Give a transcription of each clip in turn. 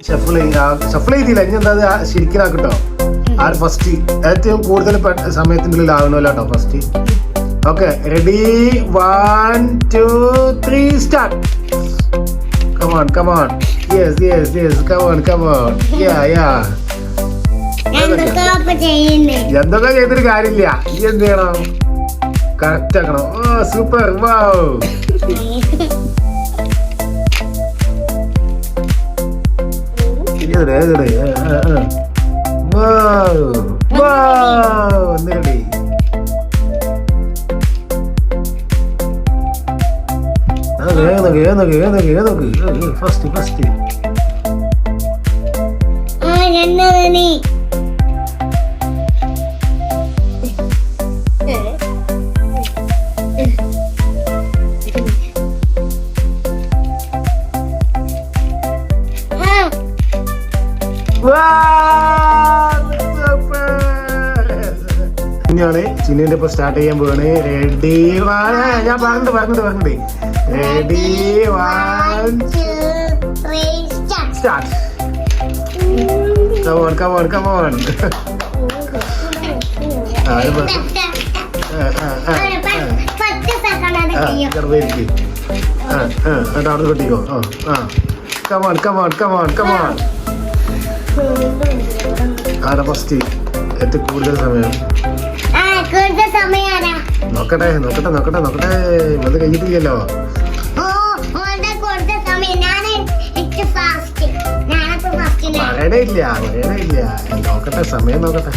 Shuffle ചെയ്തില്ല. ഇനി എന്താ ശരിക്കലാക്കട്ടോ. ആ ഫസ്റ്റ് ഏറ്റവും കൂടുതൽ സമയത്തിൻ്റെ ഉള്ളിൽ ആകണമല്ലോ കേട്ടോ first. Okay, ready, 1 2 3 start. Come on come on, yes yes yes, come on come on. എന്തൊക്കെ ചെയ്തിട്ട് കാര്യമില്ല. ഈ എന്ത് ചെയ്യണം? കറക്റ്റ് ആക്കണം. Oh super, wow. First first ാണ് ചിന്നുവിന്റെ ഇപ്പൊ സ്റ്റാർട്ട് ചെയ്യാൻ പോവാണ്. റെഡി, ഞാൻ പറഞ്ഞിട്ട് ready, 1 2 3 start. Come on come on come on. അവിടെ കൊട്ടിക്കോ. Come on come on come on come on. ആരാ ഫസ്റ്റ്? ഏറ്റവും കൂടുതൽ സമയം നോക്കട്ടെ നോക്കട്ടെ നോക്കട്ടെ നോക്കട്ടെ. ഇത് കഴിഞ്ഞിട്ടില്ലല്ലോ. പറയണില്ല. നോക്കട്ടെ, സമയം നോക്കട്ടെ.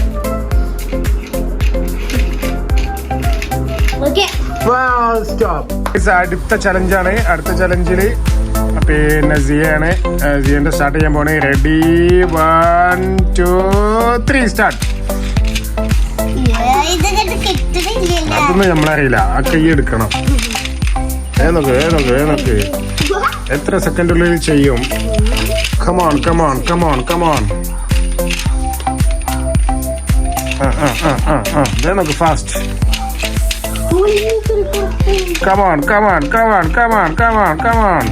അടുത്ത ചലഞ്ചാണ്. അടുത്ത ചലഞ്ചില് പിന്നെ സിയാണ്. സിയന്റെ സ്റ്റാർട്ട് ചെയ്യാൻ പോണേ. Ready, 1 2 3 start. അതൊന്നും നമ്മളറിയില്ല. ആ കൈ എടുക്കണം. നോക്ക് എത്ര സെക്കൻഡുള്ളിൽ ചെയ്യും? Come on come on come on come on. നോക്ക് fast. Come on come on come on come on come on come on.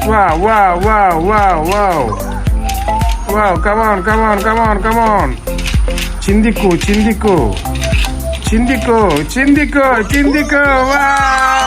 Wow, come on. ചിന്തിക്കൂ. Wow.